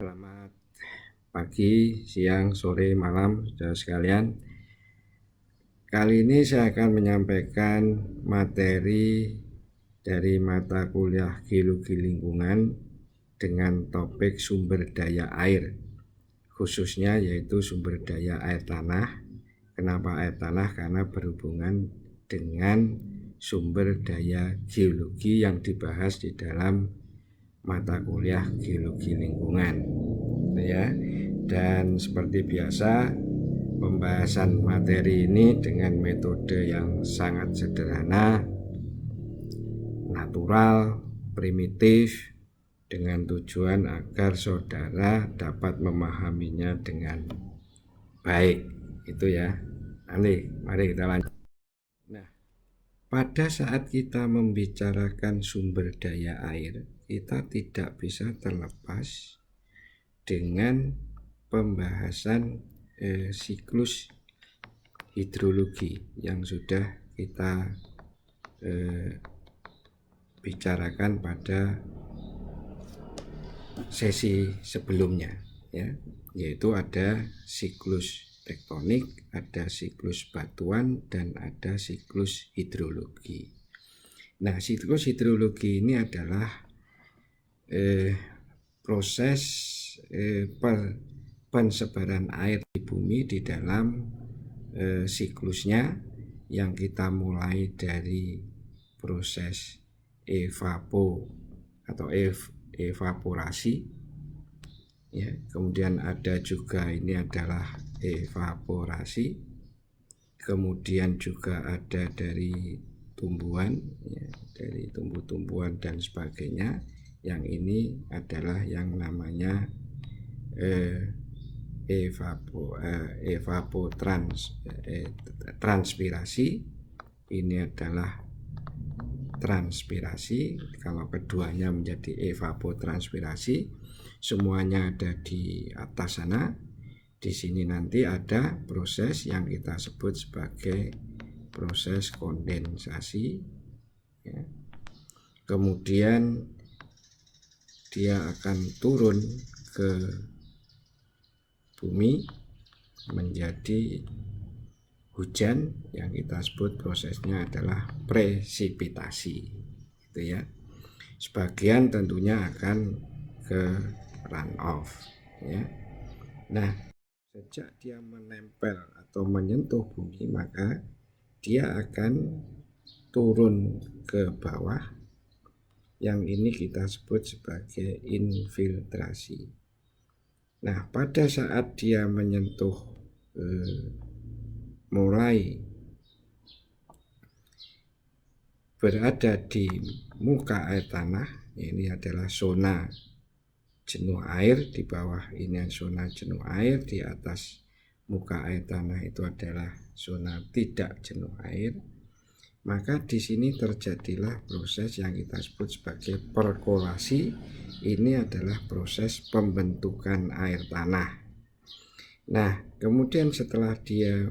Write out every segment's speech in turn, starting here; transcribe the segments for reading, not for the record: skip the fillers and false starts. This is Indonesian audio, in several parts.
Selamat pagi, siang, sore, malam, saudara sekalian. Kali ini saya akan menyampaikan materi dari mata kuliah Geologi Lingkungan dengan topik sumber daya air, khususnya yaitu sumber daya air tanah. Kenapa air tanah? Karena berhubungan dengan sumber daya geologi yang dibahas di dalam mata kuliah Geologi Lingkungan, ya. Dan seperti biasa, pembahasan materi ini dengan metode yang sangat sederhana, natural, primitif, dengan tujuan agar saudara dapat memahaminya dengan baik. Itu ya. Nanti mari kita lanjut. Nah, pada saat kita membicarakan sumber daya air, kita tidak bisa terlepas dengan pembahasan siklus hidrologi yang sudah kita bicarakan pada sesi sebelumnya, ya, yaitu ada siklus tektonik, ada siklus batuan, dan ada siklus hidrologi. Nah, siklus hidrologi ini adalah proses pensebaran air di bumi di dalam siklusnya, yang kita mulai dari proses evaporasi, ya, kemudian ada juga ini adalah evaporasi, kemudian juga ada dari tumbuhan, ya, dari tumbuh-tumbuhan dan sebagainya. Yang ini adalah yang namanya transpirasi. Ini adalah transpirasi. Kalau keduanya menjadi evapotranspirasi, semuanya ada di atas sana. Di sini nanti ada proses yang kita sebut sebagai proses kondensasi, ya. Kemudian dia akan turun ke bumi menjadi hujan, yang kita sebut prosesnya adalah presipitasi, gitu ya. Sebagian tentunya akan ke runoff, ya. Nah, sejak dia menempel atau menyentuh bumi, maka dia akan turun ke bawah, yang ini kita sebut sebagai infiltrasi. Nah, pada saat dia menyentuh mulai berada di muka air tanah, ini adalah zona jenuh air. Di bawah ini zona jenuh air, di atas muka air tanah itu adalah zona tidak jenuh air. Maka di sini terjadilah proses yang kita sebut sebagai perkolasi. Ini adalah proses pembentukan air tanah. Nah, kemudian setelah dia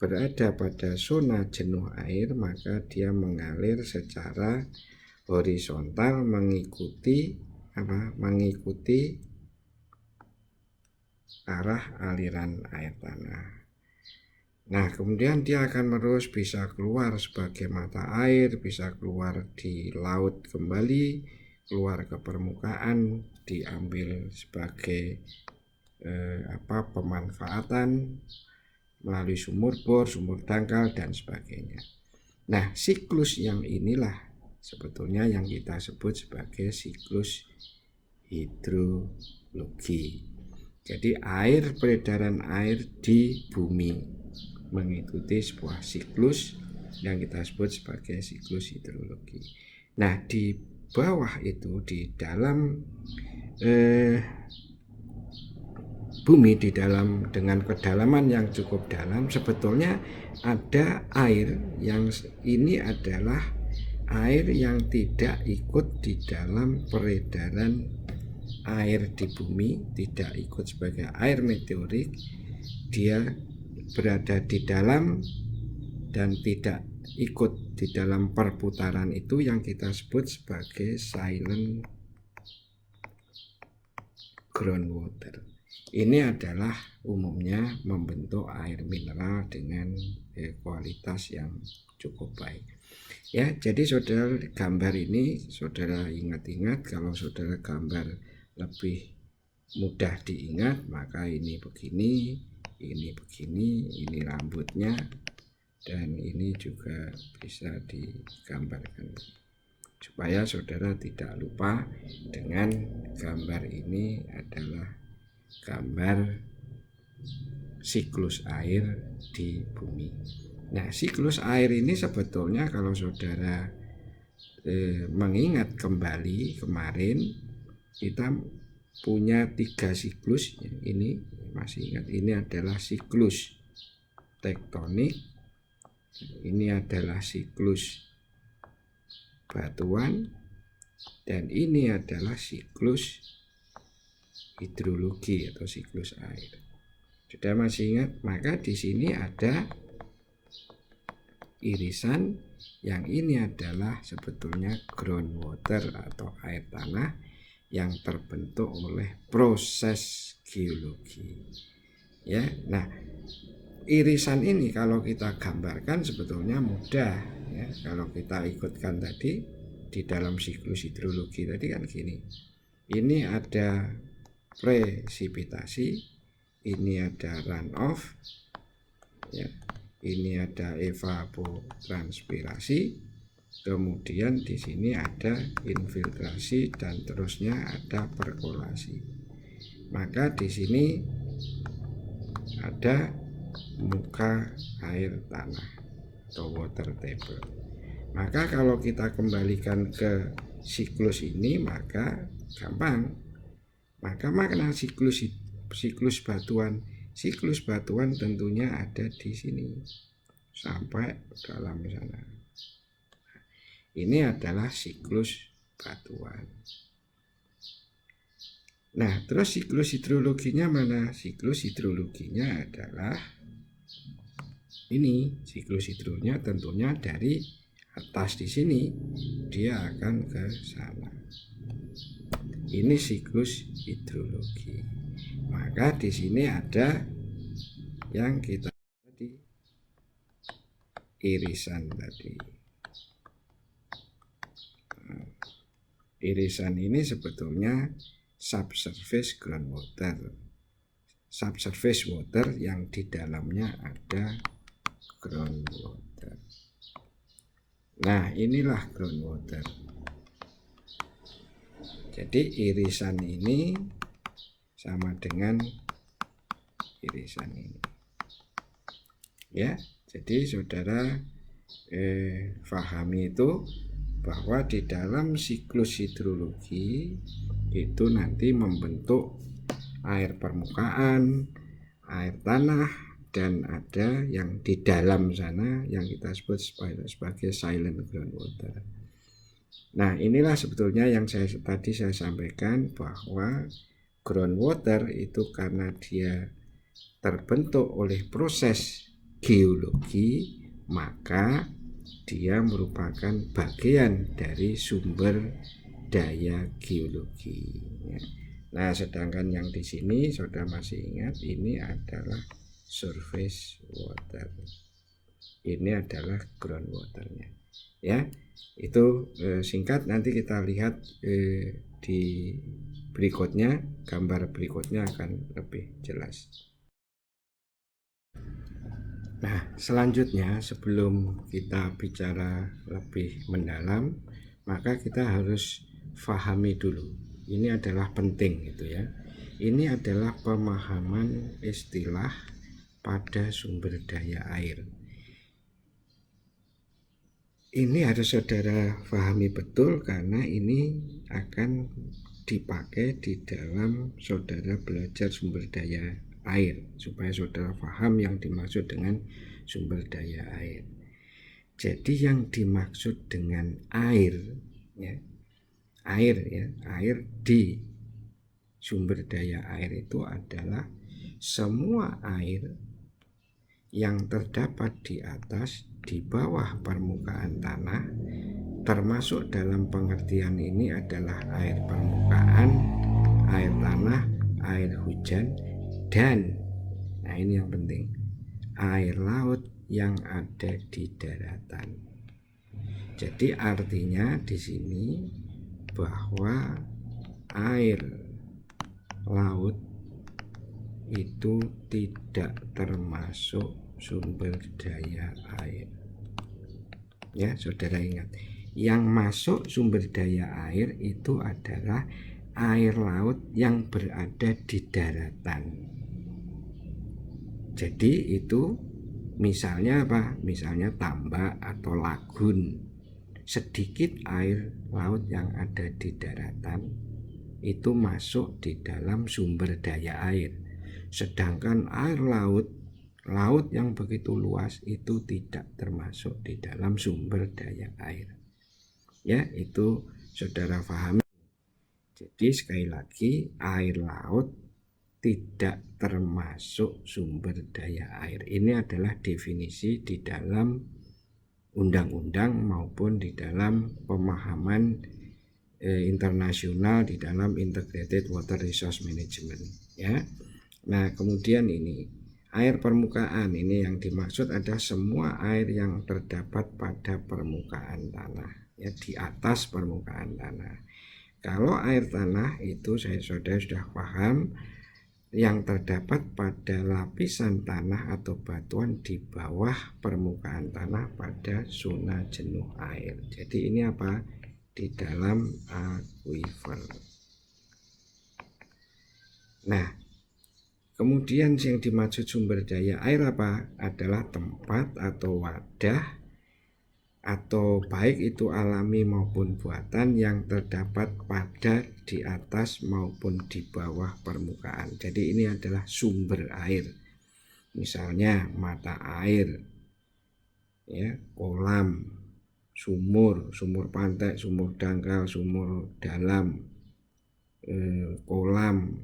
berada pada zona jenuh air, maka dia mengalir secara horizontal mengikuti arah aliran air tanah. Nah, kemudian dia akan terus bisa keluar sebagai mata air, bisa keluar di laut kembali, keluar ke permukaan, diambil sebagai pemanfaatan melalui sumur bor, sumur dangkal, dan sebagainya. Nah, siklus yang inilah sebetulnya yang kita sebut sebagai siklus hidrologi. Jadi peredaran air di bumi mengikuti sebuah siklus yang kita sebut sebagai siklus hidrologi. Nah, di bawah itu, di dalam bumi, di dalam dengan kedalaman yang cukup dalam, sebetulnya ada air yang ini adalah air yang tidak ikut di dalam peredaran air di bumi, tidak ikut sebagai air meteorik. Dia berada di dalam dan tidak ikut di dalam perputaran itu yang kita sebut sebagai silent groundwater. Ini adalah umumnya membentuk air mineral dengan kualitas yang cukup baik. Ya, jadi saudara gambar ini saudara ingat-ingat, kalau saudara gambar lebih mudah diingat, maka ini begini, ini rambutnya, dan ini juga bisa digambarkan supaya saudara tidak lupa dengan gambar ini adalah gambar siklus air di bumi. Nah, siklus air ini sebetulnya kalau saudara mengingat kembali kemarin kita punya 3 siklus. Ini masih ingat, ini adalah siklus tektonik, ini adalah siklus batuan, dan ini adalah siklus hidrologi atau siklus air. Sudah masih ingat? Maka di sini ada irisan, yang ini adalah sebetulnya groundwater atau air tanah yang terbentuk oleh proses geologi. Ya, nah irisan ini kalau kita gambarkan sebetulnya mudah. Ya, kalau kita ikutkan tadi di dalam siklus hidrologi tadi kan gini. Ini ada presipitasi, ini ada runoff, ya, ini ada evapotranspirasi, kemudian di sini ada infiltrasi, dan terusnya ada perkolasi. Maka di sini ada muka air tanah atau water table. Maka kalau kita kembalikan ke siklus ini, maka gampang. Maka makna siklus batuan, siklus batuan tentunya ada di sini sampai dalam sana. Ini adalah siklus batuan. Nah, terus siklus hidrologinya mana? Siklus hidrologinya adalah ini. Siklus hidronya tentunya dari atas di sini dia akan ke sana. Ini siklus hidrologi. Maka di sini ada yang kita tadi irisan tadi. Irisan ini sebetulnya subsurface groundwater, subsurface water yang di dalamnya ada groundwater. Nah, inilah groundwater. Jadi irisan ini sama dengan irisan ini. Ya, jadi saudara pahami itu bahwa di dalam siklus hidrologi itu nanti membentuk air permukaan, air tanah, dan ada yang di dalam sana yang kita sebut sebagai silent groundwater. Nah, inilah sebetulnya yang tadi saya sampaikan, bahwa groundwater itu karena dia terbentuk oleh proses geologi, maka dia merupakan bagian dari sumber daya geologi. Nah, sedangkan yang di sini saudara masih ingat, ini adalah surface water. Ini adalah groundwaternya. Ya, itu singkat. Nanti kita lihat di berikutnya, gambar berikutnya akan lebih jelas. Nah, selanjutnya sebelum kita bicara lebih mendalam, maka kita harus pahami dulu. Ini adalah penting gitu ya. Ini adalah pemahaman istilah pada sumber daya air. Ini harus saudara pahami betul, karena ini akan dipakai di dalam saudara belajar sumber daya air, supaya saudara paham yang dimaksud dengan sumber daya air. Jadi yang dimaksud dengan air, ya, air di sumber daya air itu adalah semua air yang terdapat di atas, di bawah permukaan tanah, termasuk dalam pengertian ini adalah air permukaan, air tanah, air hujan, dan nah ini yang penting, air laut yang ada di daratan. Jadi artinya di sini bahwa air laut itu tidak termasuk sumber daya air. Ya, saudara ingat, yang masuk sumber daya air itu adalah air laut yang berada di daratan. Jadi itu misalnya apa? Misalnya tambak atau lagun. Sedikit air laut yang ada di daratan itu masuk di dalam sumber daya air. Sedangkan air laut yang begitu luas itu tidak termasuk di dalam sumber daya air. Ya, itu saudara pahami. Jadi sekali lagi, air laut tidak termasuk sumber daya air. Ini adalah definisi di dalam undang-undang maupun di dalam pemahaman internasional di dalam Integrated Water Resource Management. Ya. Nah, kemudian ini air permukaan, ini yang dimaksud ada semua air yang terdapat pada permukaan tanah, ya, di atas permukaan tanah. Kalau air tanah itu saudara sudah paham, yang terdapat pada lapisan tanah atau batuan di bawah permukaan tanah pada zona jenuh air. Jadi ini apa? Di dalam aquifer. Nah, kemudian yang dimaksud sumber daya air apa? Adalah tempat atau wadah atau baik itu alami maupun buatan yang terdapat pada di atas maupun di bawah permukaan. Jadi ini adalah sumber air. Misalnya mata air, ya, kolam, sumur pantai, sumur dangkal, sumur dalam, kolam,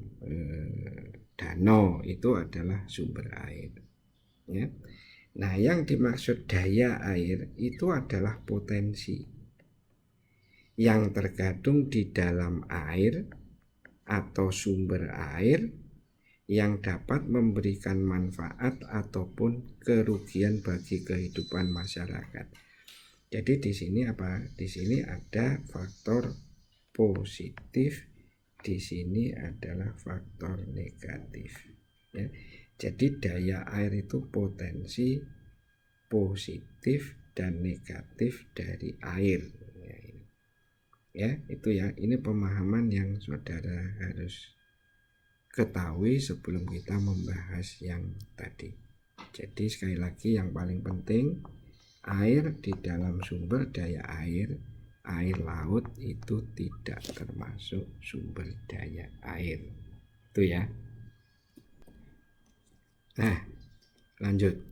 danau, itu adalah sumber air. Ya. Nah, yang dimaksud daya air itu adalah potensi yang terkandung di dalam air atau sumber air yang dapat memberikan manfaat ataupun kerugian bagi kehidupan masyarakat. Jadi di sini apa? Di sini ada faktor positif, di sini adalah faktor negatif. Ya. Jadi daya air itu potensi positif dan negatif dari air. Ya, itu ya. Ini pemahaman yang saudara harus ketahui sebelum kita membahas yang tadi. Jadi sekali lagi yang paling penting, air di dalam sumber daya air laut itu tidak termasuk sumber daya air. Itu ya. Nah, lanjut.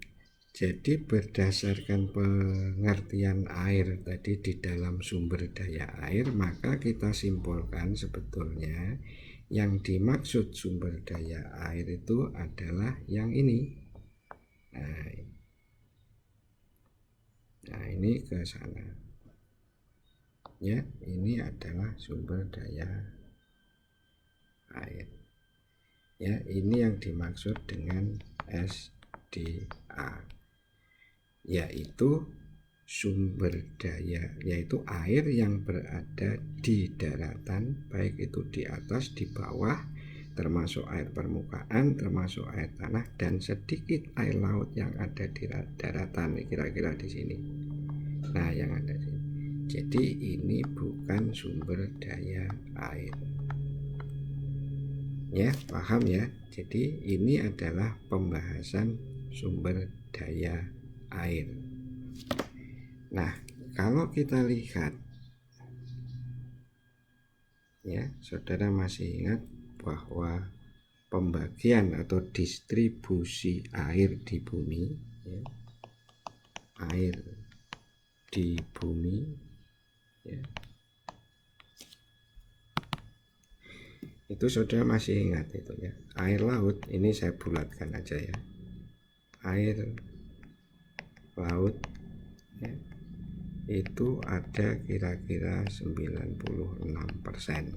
Jadi berdasarkan pengertian air tadi di dalam sumber daya air, maka kita simpulkan sebetulnya yang dimaksud sumber daya air itu adalah yang ini. Nah, ini ke sana. Ya, ini adalah sumber daya air. Ya, ini yang dimaksud dengan SDA, yaitu sumber daya, yaitu air yang berada di daratan, baik itu di atas, di bawah, termasuk air permukaan, termasuk air tanah, dan sedikit air laut yang ada di daratan, kira-kira di sini. Nah, yang ada di sini. Jadi ini bukan sumber daya air. Ya, paham ya? Jadi ini adalah pembahasan sumber daya air. Nah, kalau kita lihat, ya, saudara masih ingat bahwa pembagian atau distribusi air di bumi, ya, air di bumi, ya, itu saudara masih ingat itu ya. Air laut ini saya bulatkan aja ya. Air laut, ya, itu ada kira-kira 96%.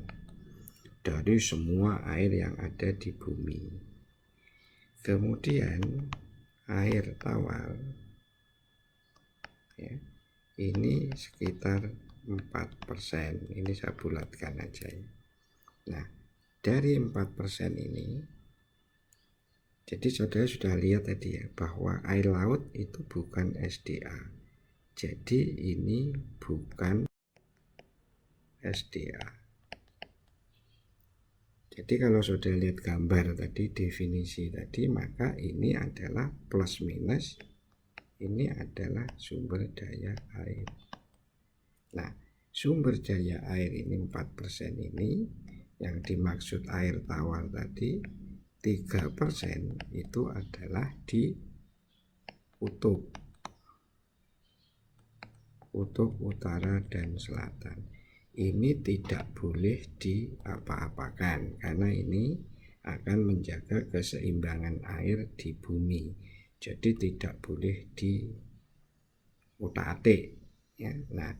dari semua air yang ada di bumi. Kemudian air tawar ya, ini sekitar 4%. Ini saya bulatkan aja ya. Nah, dari 4% ini, jadi saudara sudah lihat tadi ya, bahwa air laut itu bukan SDA. Jadi ini bukan SDA. Jadi kalau saudara lihat gambar tadi, definisi tadi, maka ini adalah plus minus, ini adalah sumber daya air. Nah, sumber daya air ini 4% ini, yang dimaksud air tawar tadi, 3% itu adalah di kutub utara dan selatan. Ini tidak boleh diapa-apakan karena ini akan menjaga keseimbangan air di bumi. Jadi tidak boleh diutak-atik ya. Nah,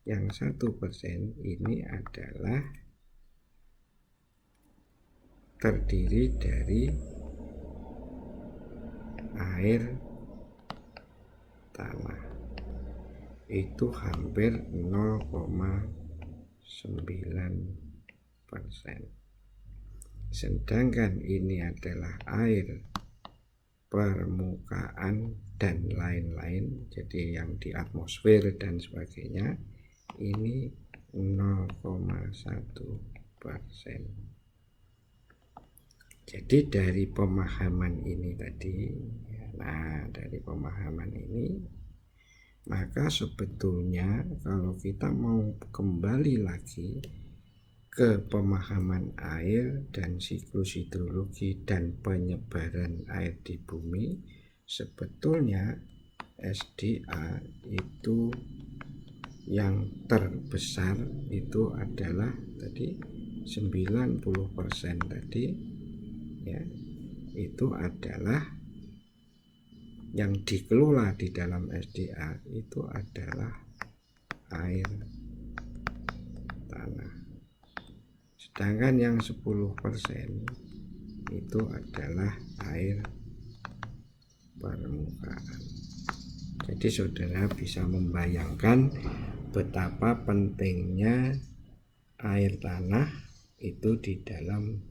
yang 1% ini adalah terdiri dari air tanah, itu hampir 0,9%. Sedangkan ini adalah air permukaan dan lain-lain, jadi yang di atmosfer dan sebagainya, ini 0,1%. Jadi dari pemahaman ini tadi, nah dari pemahaman ini, maka sebetulnya kalau kita mau kembali lagi ke pemahaman air dan siklus hidrologi dan penyebaran air di bumi, sebetulnya SDA itu yang terbesar itu adalah tadi 90% tadi ya, itu adalah yang dikelola di dalam SDA itu adalah air tanah. Sedangkan yang 10% itu adalah air permukaan. Jadi saudara bisa membayangkan betapa pentingnya air tanah itu di dalam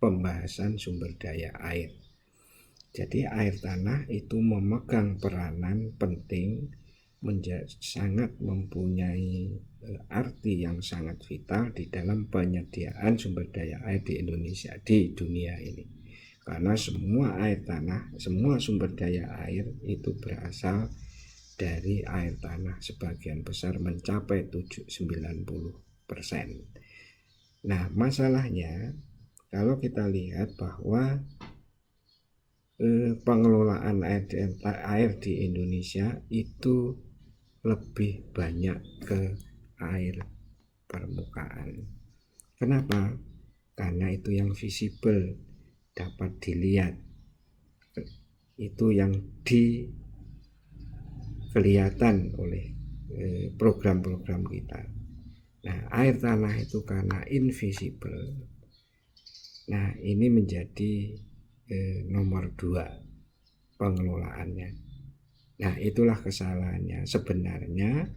pembahasan sumber daya air. Jadi air tanah itu memegang peranan penting, sangat mempunyai arti yang sangat vital di dalam penyediaan sumber daya air di Indonesia, di dunia ini. Karena semua air tanah, semua sumber daya air itu berasal dari air tanah, sebagian besar mencapai 90%. Nah, masalahnya kalau kita lihat bahwa pengelolaan air di Indonesia itu lebih banyak ke air permukaan. Kenapa? Karena itu yang visible, dapat dilihat, itu yang kelihatan oleh program-program kita. Nah, air tanah itu karena invisible. Nah, ini menjadi nomor 2 pengelolaannya. Nah, itulah kesalahannya. Sebenarnya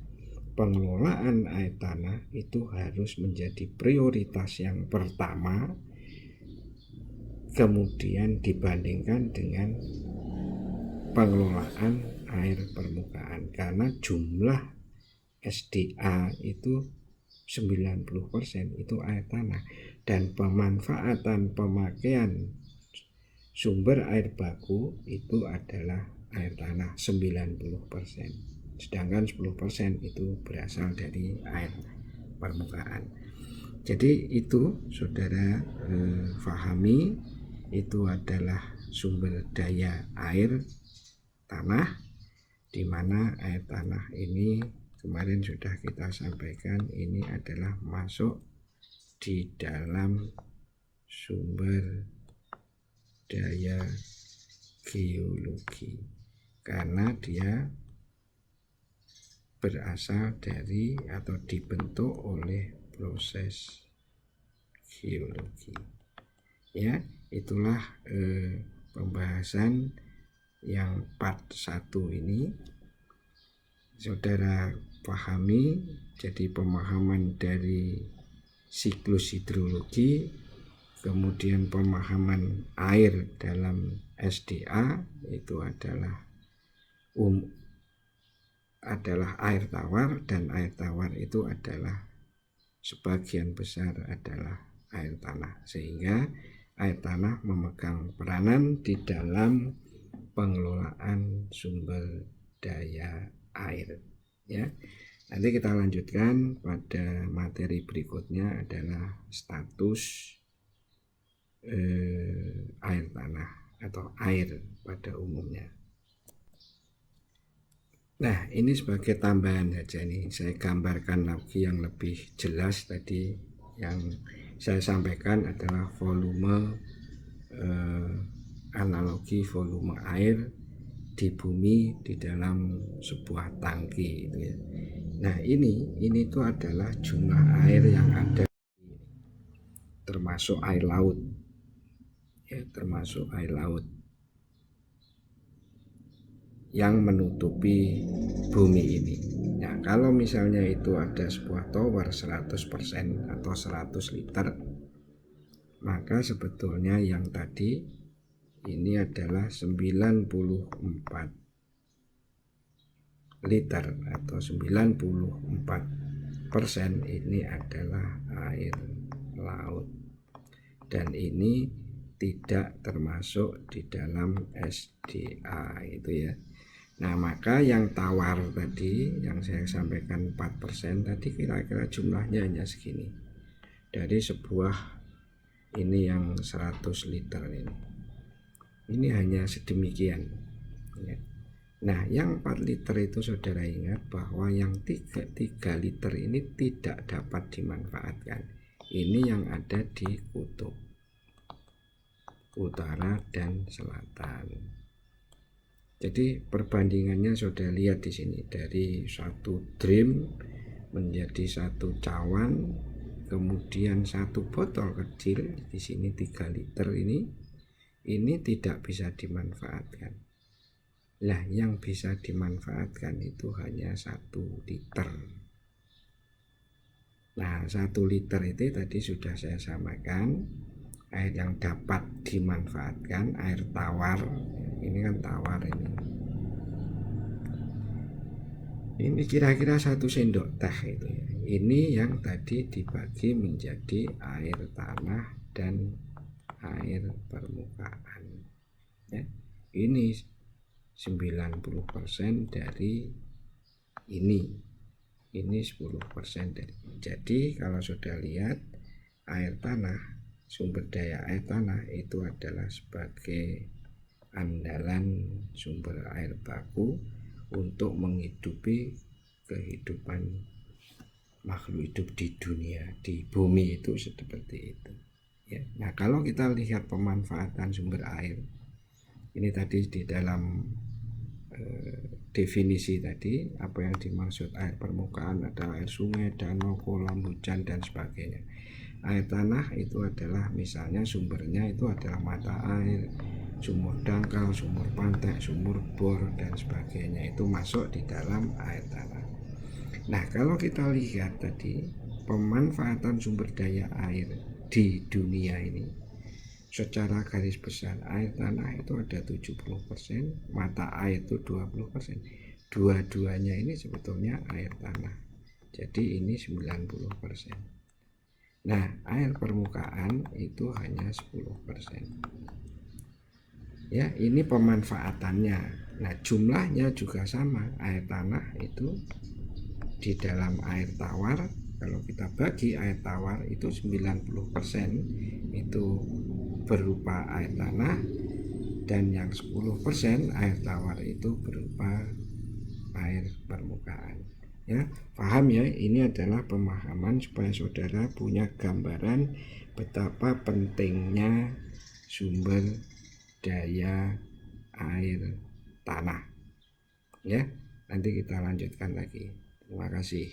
pengelolaan air tanah itu harus menjadi prioritas yang pertama, kemudian dibandingkan dengan pengelolaan air permukaan, karena jumlah SDA itu 90% itu air tanah, dan pemanfaatan pemakaian sumber air baku itu adalah air tanah 90%, sedangkan 10% itu berasal dari air permukaan. Jadi itu saudara pahami, itu adalah sumber daya air tanah, di mana air tanah ini kemarin sudah kita sampaikan, ini adalah masuk di dalam sumber daya geologi karena dia berasal dari atau dibentuk oleh proses geologi. Ya, itulah pembahasan yang part 1 ini. Saudara pahami, jadi pemahaman dari siklus hidrologi, kemudian pemahaman air dalam SDA itu adalah air tawar, dan air tawar itu adalah sebagian besar adalah air tanah, sehingga air tanah memegang peranan di dalam pengelolaan sumber daya air. Ya, nanti kita lanjutkan pada materi berikutnya adalah status air tanah atau air pada umumnya. Nah, ini sebagai tambahan saja nih, saya gambarkan lagi yang lebih jelas. Tadi yang saya sampaikan adalah volume analogi volume air di bumi di dalam sebuah tangki gitu ya. Nah, ini itu adalah jumlah air yang ada, termasuk air laut. Ya, termasuk air laut yang menutupi bumi ini. Nah, kalau misalnya itu ada sebuah tower 100% atau 100 liter, maka sebetulnya yang tadi ini adalah 94 liter atau 94% ini adalah air laut, dan ini tidak termasuk di dalam SDA itu ya. Nah, maka yang tawar tadi yang saya sampaikan 4% tadi kira-kira jumlahnya hanya segini. Dari sebuah ini yang 100 liter ini hanya sedemikian ya. Nah, yang 4 liter itu saudara ingat bahwa yang 3 liter ini tidak dapat dimanfaatkan. Ini yang ada di kutub utara dan selatan. Jadi perbandingannya sudah lihat di sini, dari 1 drim menjadi 1 cawan, kemudian 1 botol kecil di sini 3 liter ini tidak bisa dimanfaatkan. Lah, yang bisa dimanfaatkan itu hanya 1 liter. Nah, 1 liter itu tadi sudah saya samakan, air yang dapat dimanfaatkan, air tawar. Ini kan tawar ini kira-kira 1 sendok teh itu ya. Ini yang tadi dibagi menjadi air tanah dan air permukaan ya. Ini 90% dari ini 10% dari. Jadi kalau sudah lihat, air tanah, sumber daya air tanah itu adalah sebagai andalan sumber air baku untuk menghidupi kehidupan makhluk hidup di dunia, di bumi itu seperti itu ya. Nah, kalau kita lihat pemanfaatan sumber air ini tadi di dalam definisi tadi, apa yang dimaksud air permukaan adalah air sungai, danau, kolam, hujan dan sebagainya. Air tanah itu adalah misalnya sumbernya itu adalah mata air, sumur dangkal, sumur pantai, sumur bor dan sebagainya, itu masuk di dalam air tanah. Nah, kalau kita lihat tadi pemanfaatan sumber daya air di dunia ini secara garis besar, air tanah itu ada 70%, mata air itu 20%. Dua-duanya ini sebetulnya air tanah. Jadi ini 90%. Nah, air permukaan itu hanya 10%. Ya, ini pemanfaatannya. Nah, jumlahnya juga sama. Air tanah itu di dalam air tawar, kalau kita bagi air tawar itu 90% itu berupa air tanah, dan yang 10% air tawar itu berupa air permukaan. Ya, paham ya? Ini adalah pemahaman supaya saudara punya gambaran betapa pentingnya sumber daya air tanah. Ya, nanti kita lanjutkan lagi. Terima kasih.